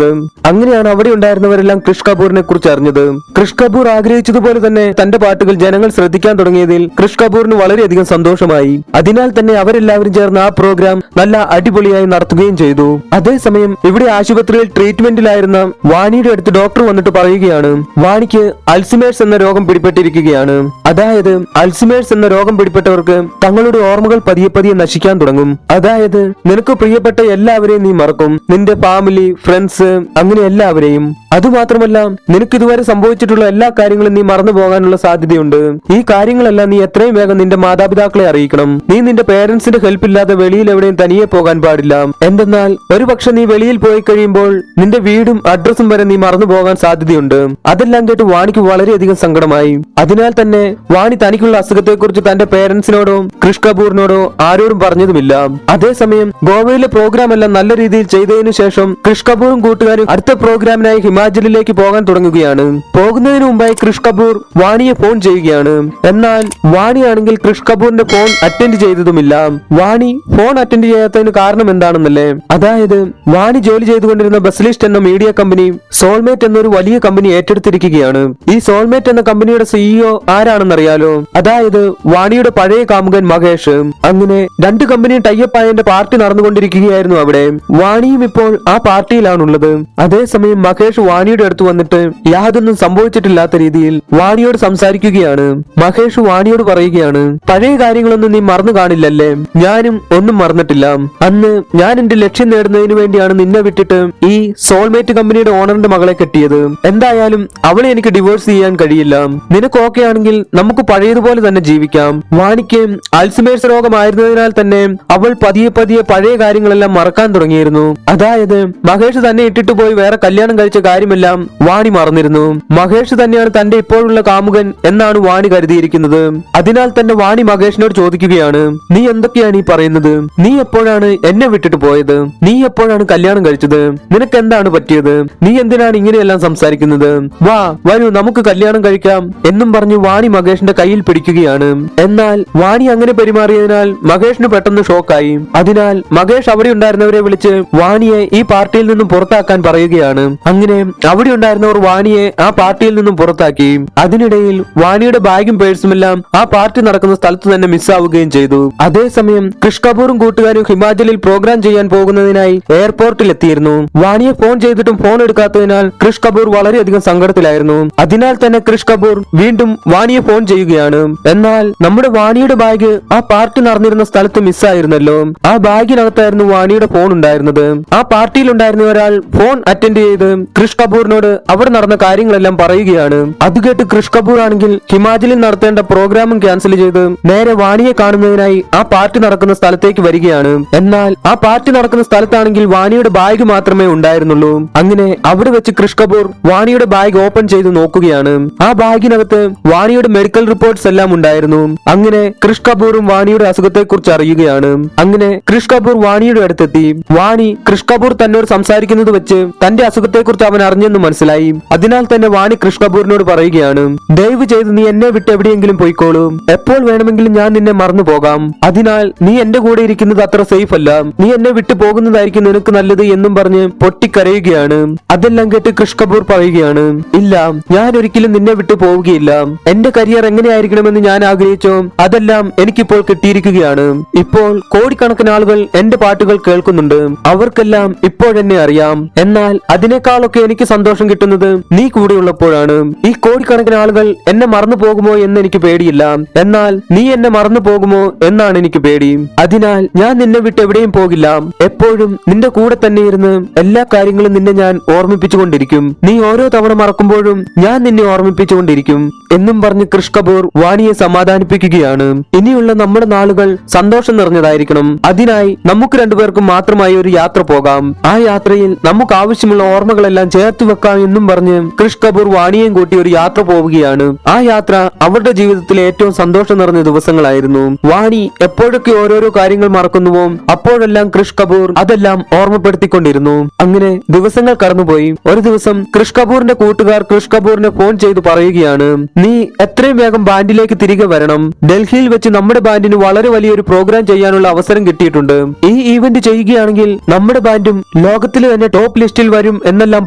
അങ്ങനെയാണ് അവിടെ ഉണ്ടായിരുന്നവരെല്ലാം കൃഷ് കപൂറിനെ കുറിച്ച് അറിഞ്ഞത്. കൃഷ് കപൂർ ആഗ്രഹിച്ചതുപോലെ തന്നെ തന്റെ പാട്ടുകൾ ജനങ്ങൾ ശ്രദ്ധിക്കാൻ തുടങ്ങിയതിൽ കൃഷ് കപൂറിന് വളരെയധികം സന്തോഷമായി. അതിനാൽ തന്നെ അവരെല്ലാവരും ചേർന്ന് ആ പ്രോഗ്രാം നല്ല അടിപൊളിയായി നടത്തുകയും ചെയ്തു. അതേസമയം ഇവിടെ ആശുപത്രിയിൽ ട്രീറ്റ്മെന്റിലായിരുന്ന വാണിയുടെ അടുത്ത് ഡോക്ടർ വന്നിട്ട് പറയുകയാണ് വാണിക്ക് അൽസിമേഴ്സ് എന്ന രോഗം പിടിപെട്ടിരിക്കുകയാണ്. അതായത് അൽസിമേഴ്സ് എന്ന രോഗം പിടിപെട്ടവർക്ക് തങ്ങളുടെ ഓർമ്മകൾ പതിയെ പതിയെ നശിക്കാൻ തുടങ്ങും. അതായത് നിനക്ക് പ്രിയപ്പെട്ട എല്ലാവരെയും നീ മറക്കും. നിന്റെ ഫാമിലി, ഫ്രണ്ട്സ്, അങ്ങനെ എല്ലാവരെയും. അതുമാത്രമല്ല നിനക്ക് ഇതുവരെ സംഭവിച്ചിട്ടുള്ള എല്ലാ കാര്യങ്ങളും നീ മറന്നു പോകാനുള്ള സാധ്യതയുണ്ട്. ഈ കാര്യങ്ങളെല്ലാം നീ എത്രയും വേഗം നിന്റെ മാതാപിതാക്കളെ അറിയിക്കണം. നീ നിന്റെ പേരൻസിന്റെ ഹെൽപ്പ് ഇല്ലാതെ വെളിയിൽ എവിടെയും തനിയെ പോകാൻ പാടില്ല. എന്തെന്നാൽ ഒരുപക്ഷെ നീ വെളിയിൽ പോയി കഴിയുമ്പോൾ നിന്റെ വീടും അഡ്രസ്സും വരെ നീ മറന്നു പോകാൻ സാധ്യതയുണ്ട്. അതെല്ലാം കേട്ട് വാണിക്ക് വളരെയധികം സങ്കടമായി. അതിനാൽ തന്നെ വാണി തനിക്കുള്ള അസുഖത്തെക്കുറിച്ച് തന്റെ പേരൻസിനോടോ കൃഷ് കപൂറിനോടോ ആരോടും പറഞ്ഞതുമില്ല. അതേസമയം ഗോവയിലെ പ്രോഗ്രാം എല്ലാം നല്ല രീതിയിൽ ചെയ്തതിനു ശേഷം കൃഷ് കപൂറും കൂട്ടുകാരും അടുത്ത പ്രോഗ്രാമിനായി ഹിമാചലിലേക്ക് പോകാൻ തുടങ്ങുകയാണ്. പോകുന്നതിന് മുമ്പായി കൃഷ് കപൂർ വാണിയെ ഫോൺ ചെയ്യുകയാണ്. എന്നാൽ വാണിയാണെങ്കിൽ കൃഷ് കപൂറിന്റെ ഫോൺ അറ്റൻഡ് ചെയ്തതുമില്ല. വാണി ഫോൺ അറ്റൻഡ് ചെയ്യാത്തതിന് കാരണം എന്താണെന്നല്ലേ. അതായത് വാണി ജോലി ചെയ്തുകൊണ്ടിരുന്ന ബസ്ലിസ്റ്റ് എന്ന മീഡിയ കമ്പനി സോൾമേറ്റ് എന്നൊരു വലിയ കമ്പനി ഏറ്റെടുത്തിരിക്കുകയാണ്. ഈ സോൾമേറ്റ് എന്ന കമ്പനിയുടെ സിഇഒ ആരാണെന്നറിയാലോ. അതായത് വാണിയുടെ പഴയ കാമുകൻ മഹേഷ്. അങ്ങനെ രണ്ട് കമ്പനിയും ടൈപ്പ് ആയതിന്റെ പാർട്ടി നടന്നുകൊണ്ടിരിക്കുകയായിരുന്നു അവിടെ. വാണിയും ഇപ്പോൾ ആ പാർട്ടിയിലാണുള്ളത്. അതേസമയം മഹേഷ് വാണിയുടെ അടുത്ത് വന്നിട്ട് യാതൊന്നും സംഭവിച്ചിട്ടില്ലാത്ത രീതിയിൽ വാണിയോട് സംസാരിക്കുകയാണ്. മഹേഷ് വാണിയോട് പറയുകയാണ് പഴയ കാര്യങ്ങളൊന്നും നീ മറന്നു കാണില്ലല്ലേ. ഞാനും ഒന്നും മറന്നിട്ടില്ല. അന്ന് ഞാൻ എന്റെ ലക്ഷ്യം നേടുന്നതിന് വേണ്ടിയാണ് നിന്നെ വിട്ടിട്ട് ഈ സോൾമേറ്റ് കമ്പനിയുടെ ഓണറിന്റെ മകളെ കെട്ടിയത്. എന്തായാലും അവളെ എനിക്ക് ഡിവോഴ്സ് ചെയ്യാൻ കഴിയില്ല. നിനക്ക് ഓക്കെ ആണെങ്കിൽ നമുക്ക് പഴയതുപോലെ തന്നെ ജീവിക്കാം. വാണിക്ക് അൽസിമേഴ്സ് രോഗമായിരുന്നതിനാൽ തന്നെ അവൾ പതിയെ പതിയെ പഴയ കാര്യങ്ങളെല്ലാം മറക്കാൻ തുടങ്ങിയിരുന്നു. അതായത് മഹേഷ് തന്നെ ഇട്ടിട്ട് പോയി വേറെ കല്യാണം കഴിച്ച കാര്യമെല്ലാം വാണി മറന്നിരുന്നു. മഹേഷ് തന്നെയാണ് തന്റെ ഇപ്പോഴുള്ള കാമുകൻ എന്നാണ് വാണി കരുതിയിരിക്കുന്നത്. അതിനാൽ തന്നെ വാണി മഹേഷിനോട് ചോദിക്കുകയാണ് നീ എന്തൊക്കെയാണ് ഈ പറയുന്നത്? നീ എപ്പോഴാണ് എന്നെ വിട്ടിട്ട് പോയത്? നീ എപ്പോഴാണ് കല്യാണം കഴിച്ചത്? നിനക്ക് എന്താണ് പറ്റിയത്? നീ എന്തിനാണ് ഇങ്ങനെയെല്ലാം സംസാരിക്കുന്നത്? വാ വരൂ നമുക്ക് കല്യാണം കഴിക്കാം എന്നും പറഞ്ഞു വാണി മഹേഷിന്റെ കയ്യിൽ പിടിക്കുകയാണ്. എന്നാൽ വാണി അങ്ങനെ പെരുമാറിയതിനാൽ മഹേഷിന് പെട്ടെന്ന് ഷോക്കായി. അതിനാൽ മഹേഷ് അവിടെ ഉണ്ടായിരുന്നവരെ വിളിച്ച് വാണിയെ ഈ പാർട്ടിയിൽ നിന്നും പുറത്താക്കാൻ പറയുകയാണ്. അങ്ങനെ അവിടെ ഉണ്ടായിരുന്നവർ വാണിയെ ആ പാർട്ടിയിൽ നിന്നും പുറത്താക്കി. അതിനിടയിൽ വാണിയുടെ ബാഗും പേഴ്സുമെല്ലാം ആ പാർട്ടി നടക്കുന്ന സ്ഥലത്ത് തന്നെ മിസ്സാവുകയും ചെയ്തു. അതേസമയം കൃഷ് കപൂറും കൂട്ടുകാരും ഹിമാചലിൽ പ്രോഗ്രാം ചെയ്യാൻ പോകുന്നതിനായി എയർപോർട്ടിൽ എത്തിയിരുന്നു. വാണിയെ ഫോൺ ചെയ്തിട്ടും ഫോൺ എടുക്കാത്തതിനാൽ കൃഷ് കപൂർ വളരെയധികം സങ്കടത്തിലായിരുന്നു. അതിനാൽ തന്നെ കൃഷ് കപൂർ വീണ്ടും വാണിയെ ഫോൺ ചെയ്യുകയാണ്. എന്നാൽ നമ്മുടെ വാണിയുടെ ബാഗ് ആ പാർട്ടി നടന്നിരുന്ന സ്ഥലത്ത് മിസ്സായിരുന്നല്ലോ. ആ ബാഗിനകത്തായിരുന്നു വാണിയുടെ ഫോൺ ഉണ്ടായിരുന്നത്. ആ പാർട്ടിയിൽ ഉണ്ടായിരുന്ന ഒരാൾ ഫോൺ അറ്റൻഡ് ചെയ്ത് കൃഷ് കപൂറിനോട് അവിടെ നടന്ന കാര്യങ്ങളെല്ലാം പറയുകയാണ്. അത് കേട്ട് കൃഷ് കപൂർ ആണെങ്കിൽ ഹിമാചലിൽ നടത്തേണ്ട പ്രോഗ്രാമും ക്യാൻസൽ ചെയ്ത് നേരെ വാണിയെ കാണുന്നതിനായി ആ പാർട്ടി നടക്കുന്ന സ്ഥലത്തേക്ക് വരികയാണ്. എന്നാൽ ആ പാർട്ടി നടക്കുന്ന സ്ഥലത്താണെങ്കിൽ വാണിയുടെ ബാഗ് മാത്രമേ ഉണ്ടായിരുന്നുള്ളൂ. അങ്ങനെ അവിടെ വെച്ച് കൃഷ് കപൂർ വാണിയുടെ ബാഗ് ഓപ്പൺ ചെയ്ത് നോക്കുകയാണ്. ആ ബാഗിനകത്ത് വാണിയുടെ മെഡിക്കൽ റിപ്പോർട്ട്സ് എല്ലാം ഉണ്ടായിരുന്നു. അങ്ങനെ കൃഷ് കപൂറും വാണിയുടെ അസുഖത്തെ കുറിച്ച് അറിയുകയാണ്. അങ്ങനെ കൃഷ് കപൂർ വാണിയുടെ അടുത്തെത്തി. വാണി കൃഷ് കപൂർ തന്നോട് സംസാരിക്കുന്നത് വെച്ച് തന്റെ അസുഖത്തെ കുറിച്ച് അവൻ അറിഞ്ഞെന്ന് മനസ്സിലായി. അതിനാൽ തന്നെ വാണി കൃഷ് കപൂറിനോട് പറയുകയാണ് ദയവ് ചെയ്ത് നീ എന്നെ വിട്ട് എവിടെയെങ്കിലും പോയിക്കോളൂ. എപ്പോൾ വേണമെങ്കിലും ഞാൻ നിന്നെ മറന്നു പോകാം. അതിനാൽ നീ എന്റെ കൂടെ ഇരിക്കുന്നത് അത്ര സേഫ് അല്ല. നീ എന്നെ വിട്ടു പോകുന്നതായിരിക്കും നിനക്ക് നല്ലത് എന്നും പറഞ്ഞ് പൊട്ടിക്കരയുകയാണ്. അതെല്ലാം കേട്ട് കൃഷ് കപൂർ പറയുകയാണ് ഇല്ല, ഞാൻ ഒരിക്കലും നിന്നെ വിട്ടു പോവുകയില്ല. എന്റെ കരിയർ എങ്ങനെയായിരിക്കണമെന്ന് ഞാൻ ആഗ്രഹിച്ചോ അതെല്ലാം എനിക്കിപ്പോൾ കിട്ടിയിരിക്കുകയാണ്. ഇപ്പോൾ കോടിക്കണക്കിന് ആളുകൾ എന്റെ പാട്ടുകൾ കേൾക്കുന്നുണ്ട്. അവർക്കെല്ലാം ഇപ്പോഴെന്നെ അറിയാം. എന്നാൽ അതിനേക്കാളൊക്കെ എനിക്ക് സന്തോഷം കിട്ടുന്നത് നീ കൂടെയുള്ളപ്പോഴാണ്. ഈ കോടിക്കണക്കിന് ആളുകൾ എന്നെ മറന്നു പോകുമോ എന്ന് എനിക്ക് പേടിയില്ല, എന്നാൽ നീ എന്നെ മറന്നു പോകുമോ എന്നാണ് എനിക്ക് പേടി. അതിനാൽ ഞാൻ നിന്നെ വിട്ട് എവിടെയും പോകില്ല. എപ്പോഴും നിന്റെ കൂടെ തന്നെ ഇരുന്ന് എല്ലാ കാര്യങ്ങളും നിന്നെ ഞാൻ ഓർമ്മിപ്പിച്ചുകൊണ്ടിരിക്കും. നീ ഓരോ തവണ മറക്കുമ്പോഴും ഞാൻ നിന്നെ ഓർമ്മിപ്പിച്ചുകൊണ്ടിരിക്കും എന്നും പറഞ്ഞ് കൃഷ് കപൂർ വാണിയെ സമാധാനിപ്പിക്കുകയാണ്. ഇനിയുള്ള നമ്മുടെ നാളുകൾ സന്തോഷം നിറഞ്ഞതായിരിക്കണം. അതിനായി നമുക്ക് രണ്ടുപേർക്കും മാത്രമായി ഒരു യാത്ര പോകാം. ആ യാത്രയിൽ നമുക്ക് ആവശ്യമുള്ള ഓർമ്മകളെല്ലാം ചേർത്ത് വെക്കാം എന്നും പറഞ്ഞ് കൃഷ് കപൂർ വാണിയെയും കൂട്ടി ഒരു യാത്ര പോവുകയാണ്. ആ യാത്ര അവരുടെ ജീവിതത്തിലെ ഏറ്റവും സന്തോഷം നിറഞ്ഞ ദിവസങ്ങളായിരുന്നു. വാണി എപ്പോഴൊക്കെ ഓരോരോ കാര്യങ്ങൾ മറക്കുന്നുവോ അപ്പോഴെല്ലാം കൃഷ് കപൂർ അതെല്ലാം ഓർമ്മപ്പെടുത്തിക്കൊണ്ടിരുന്നു. അങ്ങനെ ദിവസങ്ങൾ കടന്നുപോയി. ഒരു ദിവസം കൃഷ് കപൂറിന്റെ കൂട്ടുകാർ കൃഷ് കപൂറിനെ ഫോൺ ചെയ്ത് പറയുകയാണ്, നീ എത്രയും വേഗം ബാൻഡിലേക്ക് തിരികെ വരണം. ഡൽഹിയിൽ വെച്ച് നമ്മുടെ ബാൻഡിന് വളരെ വലിയൊരു പ്രോഗ്രാം ചെയ്യാനുള്ള അവസരം കിട്ടിയിട്ടുണ്ട്. ഈ ഈവന്റ് ചെയ്യുകയാണെങ്കിൽ നമ്മുടെ ബാൻഡും ലോകത്തിലെ തന്നെ ടോപ്പ് ലിസ്റ്റിൽ വരും എന്നെല്ലാം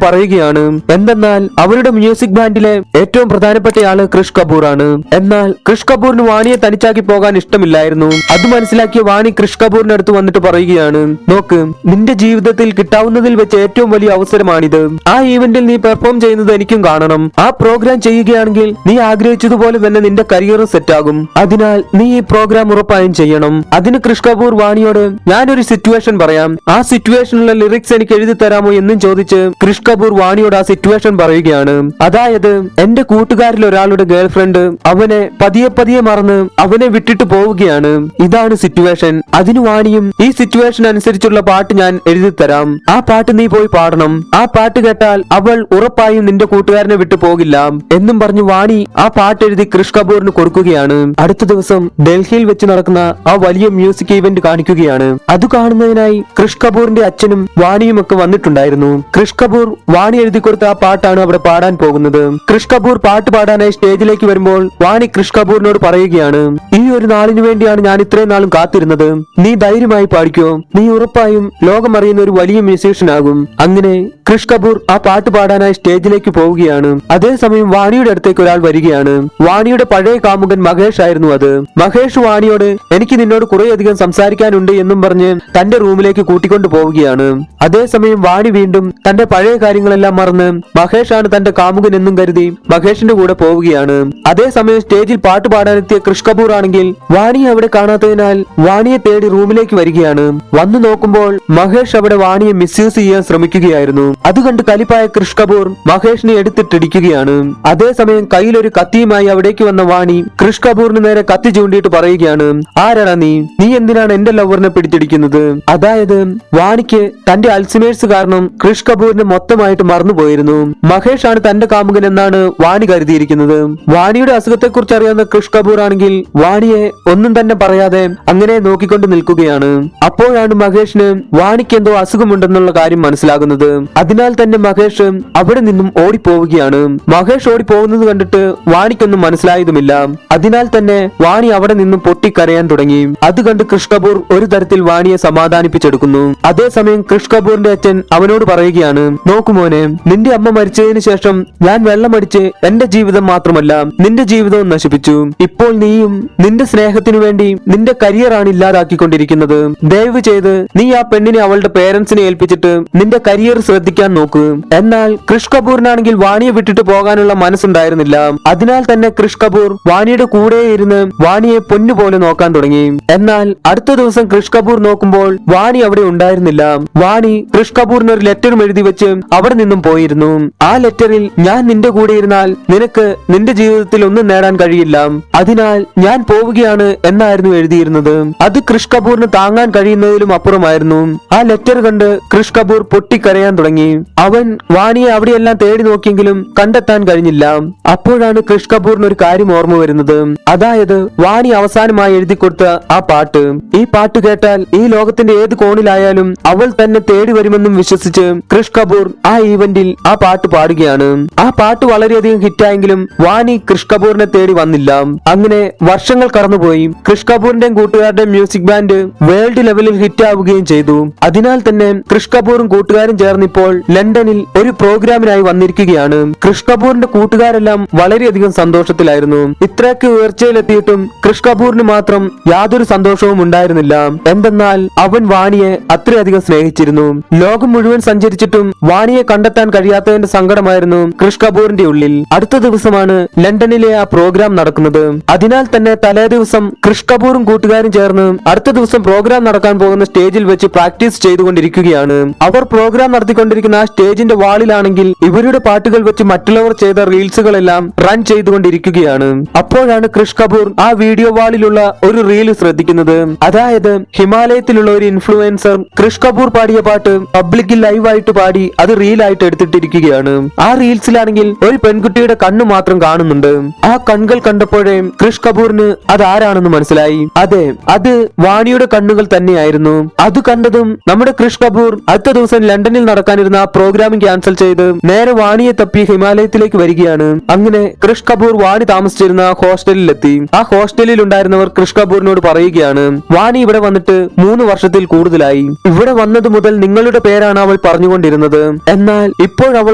പറയുകയാണ്. എന്തെന്നാൽ അവരുടെ മ്യൂസിക് ബാൻഡിലെ ഏറ്റവും പ്രധാനപ്പെട്ടയാള് കൃഷ് കപൂർ ആണ്. എന്നാൽ കൃഷ് കപൂറിന് വാണിയെ തനിച്ചാക്കി പോകാൻ ഇഷ്ടമില്ലായിരുന്നു. അത് മനസ്സിലാക്കിയ വാണി കൃഷ് കപൂറിന്റെ അടുത്ത് വന്നിട്ട് പറയുകയാണ്, നോക്ക്, നിന്റെ ജീവിതത്തിൽ കിട്ടാവുന്നതിൽ വെച്ച് ഏറ്റവും വലിയ അവസരമാണിത്. ആ ഈവന്റിൽ നീ പെർഫോം ചെയ്യുന്നത് എനിക്കും കാണണം. ആ പ്രോഗ്രാം ചെയ്യുകയാണെങ്കിൽ നീ ആഗ്രഹിച്ചതുപോലെ തന്നെ നിന്റെ കരിയർ സെറ്റ് ആകും. അതിനാൽ നീ ഈ പ്രോഗ്രാം ഉറപ്പായും ചെയ്യണം. അതിന് കൃഷ് കപൂർ വാണിയോട് ഞാനൊരു സിറ്റുവേഷൻ പറയാം, ആ സിറ്റുവേഷനിലെ ലിറിക്സ് എനിക്ക് എഴുതി തരാമോ എന്നും ചോദിച്ച് കൃഷ് കപൂർ വാണിയോട് ആ സിറ്റുവേഷൻ പറയുകയാണ്. അതായത് എന്റെ കൂട്ടുകാരിൽ ഒരാളുടെ ഗേൾഫ്രണ്ട് അവനെ പതിയെ പതിയെ മറന്ന് അവനെ വിട്ടിട്ട് പോവുകയാണ്. ഇതാണ് സിറ്റുവേഷൻ. അതിന് വാണിയും ഈ സിറ്റുവേഷൻ അനുസരിച്ചുള്ള പാട്ട് ഞാൻ എഴുതി തരാം, ആ പാട്ട് നീ പോയി പാടണം. ആ പാട്ട് കേട്ടാൽ അവൾ ഉറപ്പായും നിന്റെ കൂട്ടുകാരനെ വിട്ടു പോകില്ല എന്നും പറഞ്ഞു വാണി ആ പാട്ട് എഴുതി കൃഷ് കപൂറിന് കൊടുക്കുകയാണ്. അടുത്ത ദിവസം ഡൽഹിയിൽ വെച്ച് നടക്കുന്ന ആ വലിയ മ്യൂസിക് ഈവന്റ് കാണിക്കുകയാണ്. അത് കാണുന്നതിനായി കൃഷ് കപൂറിന്റെ അച്ഛനും വാണിയും ഒക്കെ വന്നിട്ടുണ്ടായിരുന്നു. കൃഷ് കപൂർ വാണി എഴുതി കൊടുത്ത ആ പാട്ടാണ് അവിടെ പാടാൻ പോകുന്നത്. കൃഷ് കപൂർ പാട്ട് പാടാനായി സ്റ്റേജിലേക്ക് വരുമ്പോൾ വാണി കൃഷ് കപൂറിനോട് പറയുകയാണ്, ഈ ഒരു നാളിനു വേണ്ടിയാണ് ഞാൻ ഇത്രയും നാളും കാത്തിരുന്നത്. നീ ധൈര്യമായി പാടിക്കോ, നീ ഉറപ്പായും ലോകം അറിയുന്ന ഒരു വലിയ മ്യൂസീഷ്യൻ ആകും. അങ്ങനെ കൃഷ് കപൂർ ആ പാട്ട് പാടാനായി സ്റ്റേജിലേക്ക് പോവുകയാണ്. അതേസമയം വാണിയുടെ അടുത്തേക്ക് ഒരാൾ വരികയാണ്. വാണിയുടെ പഴയ കാമുകൻ മഹേഷ് ആയിരുന്നു അത്. മഹേഷ് വാണിയോട് എനിക്ക് നിന്നോട് കുറേയധികം സംസാരിക്കാനുണ്ട് എന്നും പറഞ്ഞ് തന്റെ റൂമിലേക്ക് കൂട്ടിക്കൊണ്ടു പോവുകയാണ്. അതേസമയം വാണി വീണ്ടും തന്റെ പഴയ കാര്യങ്ങളെല്ലാം മറന്ന് മഹേഷ് ആണ് തന്റെ കാമുകൻ എന്നും കരുതി മഹേഷിന്റെ കൂടെ പോവുകയാണ്. അതേസമയം സ്റ്റേജിൽ പാട്ട് പാടാനെത്തിയ കൃഷ് കപൂർ ആണെങ്കിൽ വാണിയെ അവിടെ കാണാത്തതിനാൽ വാണിയെ തേടി റൂമിലേക്ക് വരികയാണ്. വന്നു നോക്കുമ്പോൾ മഹേഷ് അവിടെ വാണിയെ മിസ്യൂസ് ചെയ്യാൻ ശ്രമിക്കുകയായിരുന്നു. അത് കണ്ട് കലിപ്പായ കൃഷ് കപൂർ മഹേഷിനെ എടുത്തിട്ടിടിക്കുകയാണ്. അതേസമയം കയ്യിലൊരു കത്തിയുമായി അവിടേക്ക് വന്ന വാണി കൃഷ് കപൂറിന് നേരെ കത്തി ചൂണ്ടിയിട്ട് പറയുകയാണ്, ആരാടാ നീ എന്തിനാണ് എന്റെ ലവറിനെ പിടിച്ചിടിക്കുന്നത്? അതായത് വാണിക്ക് തന്റെ അൽസിമേഴ്സ് കാരണം കൃഷ് കപൂറിനെ മൊത്തമായിട്ട് മറന്നുപോയിരുന്നു. മഹേഷ് ആണ് തന്റെ കാമുകൻ എന്നാണ് വാണി കരുതിയിരിക്കുന്നത്. വാണിയുടെ അസുഖത്തെക്കുറിച്ച് അറിയാവുന്ന കൃഷ് കപൂർ ആണെങ്കിൽ വാണിയെ ഒന്നും തന്നെ പറയാതെ അങ്ങനെ നോക്കിക്കൊണ്ട് നിൽക്കുകയാണ്. അപ്പോഴാണ് മഹേഷിന് വാണിക്ക് എന്തോ അസുഖമുണ്ടെന്നുള്ള കാര്യം മനസ്സിലാകുന്നത്. അതിനാൽ തന്നെ മഹേഷ് അവിടെ നിന്നും ഓടിപ്പോവുകയാണ്. മഹേഷ് ഓടിപ്പോകുന്നത് കണ്ടിട്ട് വാണിക്കൊന്നും മനസ്സിലായതുമില്ല. അതിനാൽ തന്നെ വാണി അവിടെ നിന്നും പൊട്ടിക്കരയാൻ തുടങ്ങി. അത് കണ്ട് കൃഷ് കപൂർ ഒരു തരത്തിൽ വാണിയെ സമാധാനിപ്പിച്ചെടുക്കുന്നു. അതേസമയം കൃഷ് കപൂറിന്റെ അച്ഛൻ അവനോട് പറയുകയാണ്, നോക്കുമോനെ, നിന്റെ അമ്മ മരിച്ചതിന് ശേഷം ഞാൻ വെള്ളമടിച്ച് എന്റെ ജീവിതം മാത്രമല്ല നിന്റെ ജീവിതവും നശിപ്പിച്ചു. ഇപ്പോൾ നീയും നിന്റെ സ്നേഹത്തിനു വേണ്ടി നിന്റെ കരിയർ ആണ് ഇല്ലാതാക്കിക്കൊണ്ടിരിക്കുന്നത്. ദയവ് ചെയ്ത് നീ ആ പെണ്ണിനെ അവളുടെ പേരൻസിനെ ഏൽപ്പിച്ചിട്ട് നിന്റെ കരിയർ ശ്രദ്ധിക്കാൻ നോക്ക്. എന്നാൽ കൃഷ് കപൂറിനാണെങ്കിൽ വാണിയെ വിട്ടിട്ട് പോകാനുള്ള മനസ്സുണ്ടായിരുന്നില്ല. അതിനാൽ തന്നെ കൃഷ് കപൂർ വാണിയുടെ കൂടെ ഇരുന്ന് വാണിയെ പൊന്നുപോലെ നോക്കാൻ തുടങ്ങി. എന്നാൽ അടുത്ത ദിവസം കൃഷ് കപൂർ നോക്കുമ്പോൾ വാണി അവിടെ ഉണ്ടായിരുന്നില്ല. വാണി കൃഷ് കപൂറിന് ഒരു ലെറ്ററും എഴുതി വെച്ച് അവിടെ നിന്നും പോയിരുന്നു. ആ ലെറ്ററിൽ ഞാൻ നിന്റെ കൂടെ ഇരുന്നാൽ നിനക്ക് നിന്റെ ജീവിതത്തിൽ ഒന്നും നേടാൻ കഴിയില്ല, അതിനാൽ ഞാൻ പോവുകയാണ് എന്നായിരുന്നു എഴുതിയിരുന്നത്. അത് കൃഷ് കപൂറിന് താങ്ങാൻ കഴിയുന്നതിലും അപ്പുറമായിരുന്നു. ആ ലെറ്റർ കണ്ട് കൃഷ് കപൂർ പൊട്ടിക്കരയാൻ തുടങ്ങി. അവൻ വാണിയെ അവിടെയെല്ലാം തേടി നോക്കിയെങ്കിലും കണ്ടെത്താൻ കഴിഞ്ഞില്ല. അപ്പോഴാണ് കൃഷ് കപൂറിന് ഒരു കാര്യം ഓർമ്മ വരുന്നത്. അതായത് വാണി അവസാനമായി എഴുതി കൊടുത്ത ആ പാട്ട്. ഈ പാട്ട് കേട്ടാൽ ഈ ലോകത്തിന്റെ ഏത് കോണിലായാലും അവൾ തന്നെ തേടി വരുമെന്നും വിശ്വസിച്ച് കൃഷ് കപൂർ ആ ഈവന്റിൽ ആ പാട്ട് പാടുകയാണ്. ആ പാട്ട് വളരെയധികം ഹിറ്റായെങ്കിലും വാണി കൃഷ് കപൂറിനെ തേടി വന്നില്ല. അങ്ങനെ വർഷങ്ങൾ കടന്നുപോയി. കൃഷ് കപൂറിന്റെയും കൂട്ടുകാരുടെയും മ്യൂസിക് ബാൻഡ് വേൾഡ് ലെവലിൽ ഹിറ്റ് ആവുകയും ചെയ്തു. അതിനാൽ തന്നെ കൃഷ് കപൂറും കൂട്ടുകാരും ചേർന്ന് ഇപ്പോൾ ഇപ്പോൾ ലണ്ടനിൽ ഒരു പ്രോഗ്രാമിനായി വന്നിരിക്കുകയാണ്. കൃഷ് കപൂറിന്റെ കൂട്ടുകാരെല്ലാം വളരെയധികം സന്തോഷത്തിലായിരുന്നു. ഇത്രയൊക്കെ ഉയർച്ചയിലെത്തിയിട്ടും കൃഷ് കപൂറിന് മാത്രം യാതൊരു സന്തോഷവും ഉണ്ടായിരുന്നില്ല. എന്തെന്നാൽ അവൻ വാണിയെ അത്രയധികം സ്നേഹിച്ചിരുന്നു. ലോകം മുഴുവൻ സഞ്ചരിച്ചിട്ടും വാണിയെ കണ്ടെത്താൻ കഴിയാത്തതിന്റെ സങ്കടമായിരുന്നു കൃഷ് കപൂറിന്റെ ഉള്ളിൽ. അടുത്ത ദിവസമാണ് ലണ്ടനിലെ ആ പ്രോഗ്രാം നടക്കുന്നത്. അതിനാൽ തന്നെ തലേ ദിവസം കൃഷ് കപൂറും കൂട്ടുകാരും ചേർന്ന് അടുത്ത ദിവസം പ്രോഗ്രാം നടക്കാൻ പോകുന്ന സ്റ്റേജിൽ വെച്ച് പ്രാക്ടീസ് ചെയ്തുകൊണ്ടിരിക്കുകയാണ്. അവർ പ്രോഗ്രാം നടത്തിക്കൊണ്ടിരിക്കുന്ന ആ സ്റ്റേജിന്റെ വാളിലാണെങ്കിൽ ഇവരുടെ പാട്ടുകൾ വെച്ച് മറ്റുള്ളവർ ചെയ്ത റീൽസുകളെല്ലാം റൺ ചെയ്തുകൊണ്ടിരിക്കുകയാണ്. അപ്പോഴാണ് കൃഷ് കപൂർ ആ വീഡിയോ വാളിലുള്ള ഒരു റീൽ ശ്രദ്ധിക്കുന്നത്. അതായത് ഹിമാലയത്തിലുള്ള ഒരു ഇൻഫ്ലുവൻസർ കൃഷ് കപൂർ പാടിയ പാട്ട് പബ്ലിക്കിൽ ലൈവായിട്ട് പാടി അത് റീലായിട്ട് എടുത്തിട്ടിരിക്കുകയാണ്. ആ റീൽസിലാണെങ്കിൽ ഒരു പെൺകുട്ടിയുടെ കണ്ണ് മാത്രം കാണുന്നുണ്ട്. ആ കണ്ണുകൾ കണ്ടപ്പോഴേ കൃഷ് കപൂറിന് അത് ആരാണെന്ന് മനസ്സിലായി. അതെ, അത് വാണിയുടെ കണ്ണുകൾ തന്നെയായിരുന്നു. അത് കണ്ടതും നമ്മുടെ കൃഷ് കപൂർ അടുത്ത ദിവസം ലണ്ടനിൽ നടക്കാനിരുന്ന ആ പ്രോഗ്രാമിംഗ് ക്യാൻസൽ ചെയ്ത് നേരെ വാണിയെ തപ്പി ഹിമാലയത്തിലേക്ക് വരികയാണ്. അങ്ങനെ കൃഷ് കപൂർ വാണി താമസിച്ചിരുന്ന ഹോസ്റ്റലിലെത്തി. ആ ഹോസ്റ്റലിൽ ഉണ്ടായിരുന്നവർ കൃഷ് കപൂറിനോട് പറയുകയാണ്, വാണി ഇവിടെ വന്നിട്ട് 3 വർഷത്തിൽ കൂടുതലായി. ഇവിടെ വന്നത് മുതൽ നിങ്ങളുടെ പേരാണ് അവൾ പറഞ്ഞുകൊണ്ടിരുന്നത്. എന്നാൽ ഇപ്പോഴവൾ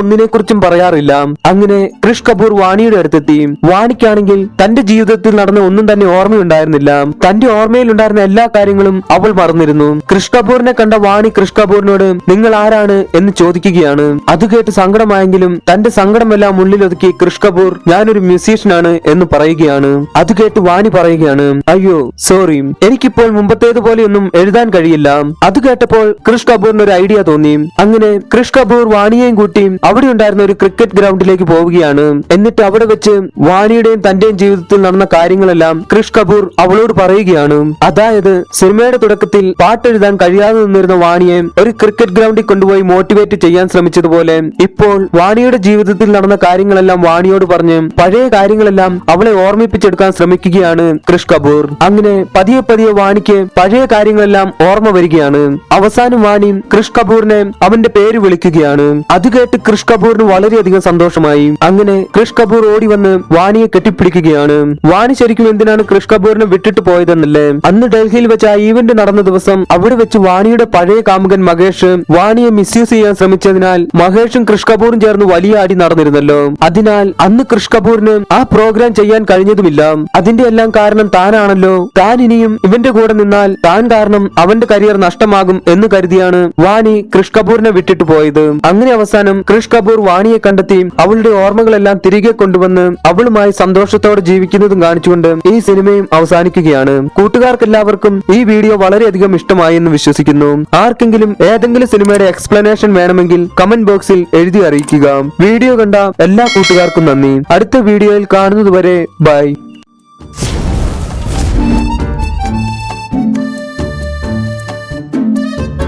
ഒന്നിനെക്കുറിച്ചും പറയാറില്ല. അങ്ങനെ കൃഷ് കപൂർ വാണിയുടെ അടുത്തെത്തി. വാണിക്കാണെങ്കിൽ തന്റെ ജീവിതത്തിൽ നടന്ന ഒന്നും തന്നെ ഓർമ്മയുണ്ടായിരുന്നില്ല. തന്റെ ഓർമ്മയിലുണ്ടായിരുന്ന എല്ലാ കാര്യങ്ങളും അവൾ മറന്നിരുന്നു. കൃഷ് കപൂറിനെ കണ്ട വാണി കൃഷ് കപൂറിനോട് നിങ്ങൾ ആരാണ് എന്ന് ചോദിക്കുകയാണ്. അത് കേട്ട് സങ്കടമായെങ്കിലും തന്റെ സങ്കടമെല്ലാം ഉള്ളിലൊതുക്കി കൃഷ് കപൂർ ഞാനൊരു മ്യൂസീഷ്യനാണ് എന്ന് പറയുകയാണ്. അത് കേട്ട് വാണി പറയുകയാണ്, അയ്യോ സോറി, എനിക്കിപ്പോൾ മുമ്പത്തേതുപോലെയൊന്നും എഴുതാൻ കഴിയില്ല. അത് കേട്ടപ്പോൾ കൃഷ് കപൂറിന് ഒരു ഐഡിയ തോന്നി. അങ്ങനെ കൃഷ് കപൂർ വാണിയെയും കൂട്ടി അവിടെ ഉണ്ടായിരുന്ന ഒരു ക്രിക്കറ്റ് ഗ്രൗണ്ടിലേക്ക് പോവുകയാണ്. എന്നിട്ട് അവിടെ വെച്ച് വാണിയുടെയും തന്റെയും ജീവിതത്തിൽ നടന്ന കാര്യങ്ങളെല്ലാം കൃഷ് കപൂർ അവളോട് പറയുകയാണ്. അതായത് സിനിമയുടെ തുടക്കത്തിൽ പാട്ടെഴുതാൻ കഴിയാതെ നിന്നിരുന്ന വാണിയെ ഒരു ക്രിക്കറ്റ് ഗ്രൗണ്ടിൽ കൊണ്ടുപോയി മോട്ടിവേറ്റ് ചെയ്യാൻ ശ്രമിച്ചതുപോലെ ഇപ്പോൾ വാണിയുടെ ജീവിതത്തിൽ നടന്ന കാര്യങ്ങളെല്ലാം വാണിയോട് പറഞ്ഞ് പഴയ കാര്യങ്ങളെല്ലാം അവളെ ഓർമ്മിപ്പിച്ചെടുക്കാൻ ശ്രമിക്കുകയാണ് കൃഷ് കപൂർ. അങ്ങനെ പതിയെ പതിയെ വാണിക്ക് പഴയ കാര്യങ്ങളെല്ലാം ഓർമ്മ വരികയാണ്. അവസാനം വാണി കൃഷ് കപൂറിനെ അവന്റെ പേര് വിളിക്കുകയാണ്. അത് കേട്ട് കൃഷ് കപൂറിന് വളരെയധികം സന്തോഷമായി. അങ്ങനെ കൃഷ് കപൂർ ഓടി വന്ന് വാണിയെ കെട്ടിപ്പിടിക്കുകയാണ്. വാണി ശരിക്കും എന്തിനാണ് കൃഷ് കപൂറിനെ വിട്ടിട്ട് പോയതെന്നല്ലേ? അന്ന് ഡൽഹിയിൽ വെച്ച് ആ ഈവന്റ് നടന്ന ദിവസം അവിടെ വെച്ച് വാണിയുടെ പഴയ കാമുകൻ മഹേഷ് വാണിയെ മിസ്യൂസ് ചെയ്യാൻ ശ്രമിച്ചതിനാൽ മഹേഷും കൃഷ് കപൂറും ചേർന്ന് വലിയ അടി നടന്നിരുന്നല്ലോ. അതിനാൽ അന്ന് കൃഷ് കപൂറിന് ആ പ്രോഗ്രാം ചെയ്യാൻ കഴിഞ്ഞതുമില്ല. അതിന്റെ എല്ലാം കാരണം താനാണല്ലോ. താൻ ഇനിയും ഇവന്റെ കൂടെ നിന്നാൽ താൻ കാരണം അവന്റെ കരിയർ നഷ്ടമാകും എന്ന് കരുതിയാണ് വാണി കൃഷ് കപൂറിനെ വിട്ടിട്ട് പോയത്. അങ്ങനെ അവസാനം കൃഷ് കപൂർ വാണിയെ കണ്ടെത്തി അവളുടെ ഓർമ്മകളെല്ലാം തിരികെ കൊണ്ടുവന്ന് അവളുമായി സന്തോഷത്തോടെ ജീവിക്കുന്നതും കാണിച്ചുകൊണ്ട് ഈ സിനിമയും അവസാനിക്കുകയാണ്. കൂട്ടുകാർക്കെല്ലാവർക്കും ഈ വീഡിയോ വളരെയധികം ഇഷ്ടമായി എന്ന് വിശ്വസിക്കുന്നു. ആർക്കെങ്കിലും ഏതെങ്കിലും സിനിമയുടെ എക്സ്പ്ലനേഷൻ വേണമെങ്കിൽ കമന്റ് ബോക്സിൽ എഴുതി അറിയിക്കുക. വീഡിയോ കണ്ട എല്ലാ കൂട്ടുകാർക്കും നന്ദി. അടുത്ത വീഡിയോയിൽ കാണുന്നതുവരെ ബൈ.